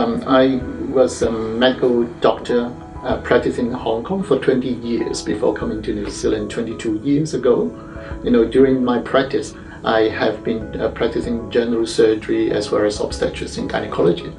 I was a medical doctor practicing in Hong Kong for 20 years before coming to New Zealand 22 years ago. During my practice, I have been practicing general surgery as well as obstetrics and gynecology.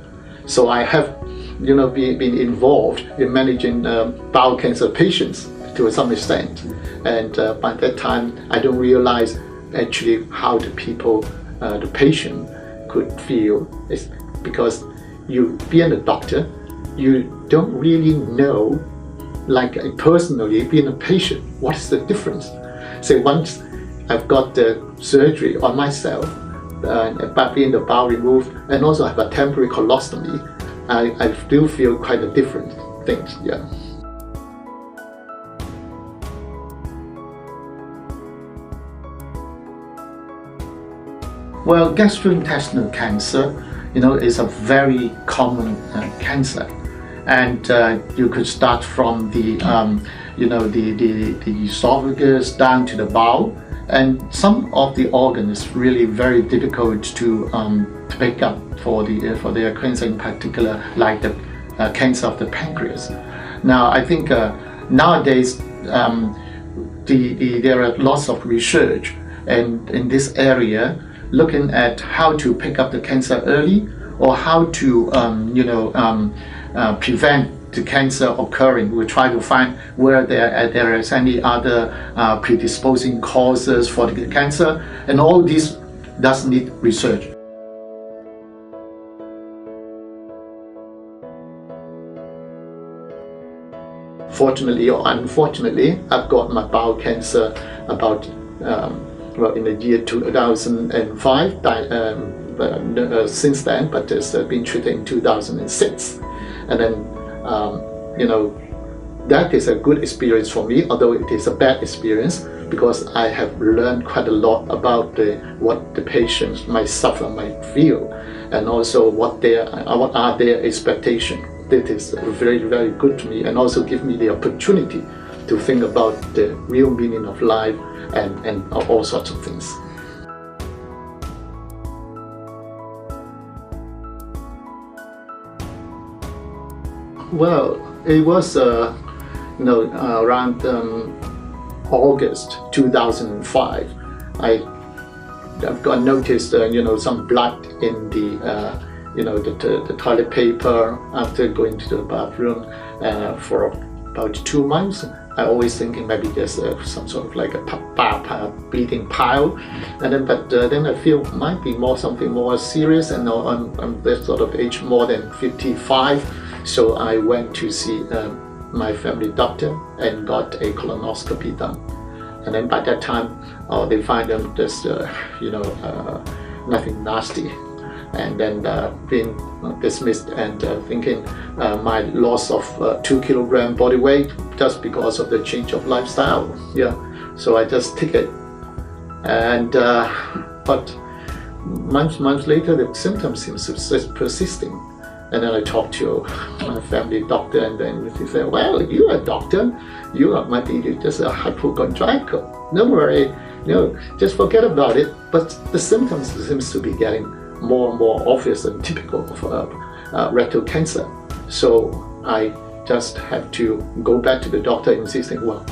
So I have, been involved in managing bowel cancer patients to some extent. And by that time, I don't realize actually how the people, the patient, could feel. It's because you being a doctor, you don't really know, like personally being a patient, what is the difference. So once I've got the surgery on myself, by being the bowel removed, and also have a temporary colostomy, I still feel quite a different things. Yeah. Well, gastrointestinal cancer, is a very common cancer, and you could start from the, the esophagus down to the bowel, and some of the organs is really very difficult to pick up for their cancer, in particular, like the cancer of the pancreas. Now, I think nowadays there are lots of research in this area, looking at how to pick up the cancer early, or how to prevent the cancer occurring. We try to find where there is any other predisposing causes for the cancer, and all this does need research. Fortunately or unfortunately, I've got my bowel cancer about in the year 2005, since then, but it's been treated in 2006. And then, that is a good experience for me, although it is a bad experience, because I have learned quite a lot about what the patients might suffer, might feel, and also what are their expectations. That is very, very good to me, and also give me the opportunity to think about the real meaning of life and all sorts of things. Well, it was around August 2005. I've got noticed some blood in the toilet paper after going to the bathroom for about 2 months. I always thinking maybe there's some sort of like a bleeding pile, and then I feel might be something more serious, and I'm this sort of age more than 55, so I went to see my family doctor and got a colonoscopy done, and then by that time they find there's nothing nasty. And then being dismissed and thinking my loss of 2 kilogram body weight just because of the change of lifestyle. Yeah, so I just took it, and but months later the symptoms seem persisting, and then I talked to my family doctor, and then he said, "Well, you're a doctor, might be just a hypochondriacal. Don't worry, just forget about it." But the symptoms seems to be getting more and more obvious and typical of rectal cancer. So I just have to go back to the doctor insisting, well,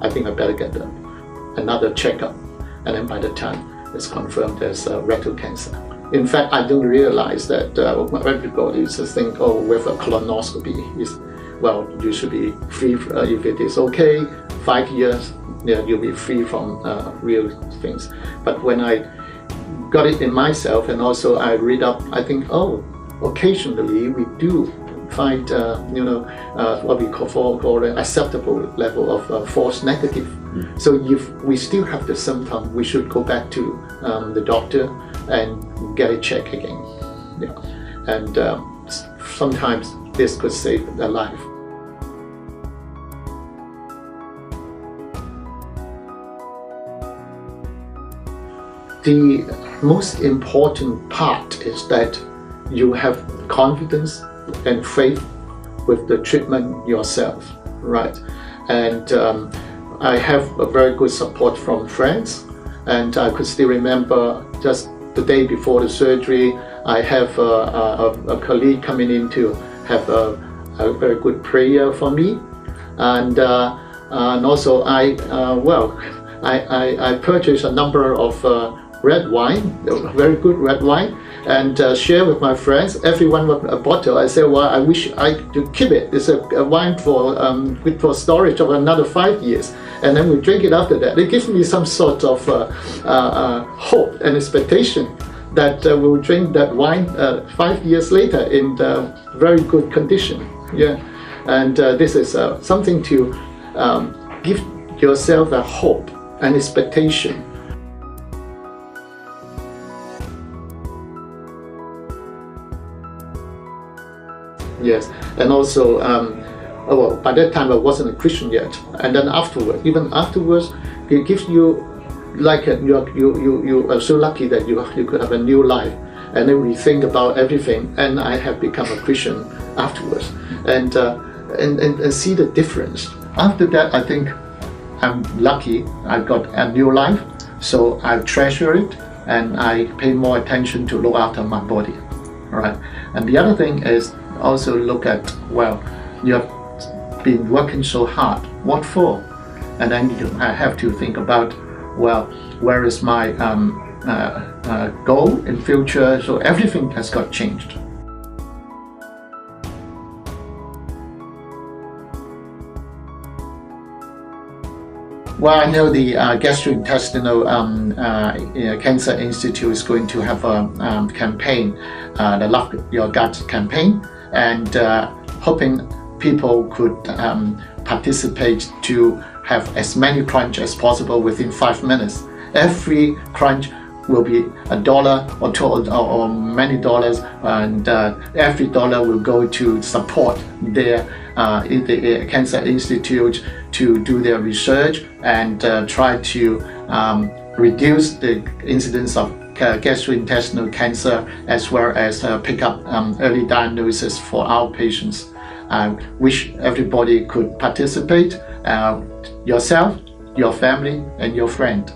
I think I better get another checkup. And then by the time it's confirmed as rectal cancer. In fact, I don't realize that everybody just think, with a colonoscopy, you should be free, if it is okay, 5 years, you'll be free from real things. But when I got it in myself, and also I read up, I think, occasionally we do find what we call an acceptable level of false negative. So if we still have the symptom, we should go back to the doctor and get it checked again. Yeah. And sometimes this could save their life. The most important part is that you have confidence and faith with the treatment yourself, right? And I have a very good support from friends, and I could still remember just the day before the surgery, I have a colleague coming in to have a very good prayer for me, and also I purchased a number of red wine, very good red wine, and share with my friends. Everyone with a bottle. I say, well, I wish I could keep it. It's a wine for good for storage of another 5 years, and then we drink it after that. It gives me some sort of hope and expectation that we'll drink that wine 5 years later in very good condition. Yeah, and this is something to give yourself a hope and expectation. Yes, and also, well, by that time I wasn't a Christian yet, and then afterwards, even afterwards, it gives you like you are so lucky that you could have a new life, and then we think about everything, and I have become a Christian afterwards, and see the difference. After that, I think I'm lucky. I got a new life, so I treasure it, and I pay more attention to look after my body. All right, and the other thing is also look at, well, you have been working so hard, what for? And then I have to think about, well, where is my goal in future? So everything has got changed. Well, I know the Gastrointestinal Cancer Institute is going to have a campaign, the Love Your Guts campaign, and hoping people could participate to have as many crunch as possible within 5 minutes. Every crunch will be $1 or $2 or many dollars, and every dollar will go to support their the Cancer Institute to do their research and try to reduce the incidence of gastrointestinal cancer, as well as pick up early diagnosis for our patients. I wish everybody could participate, yourself, your family, and your friend.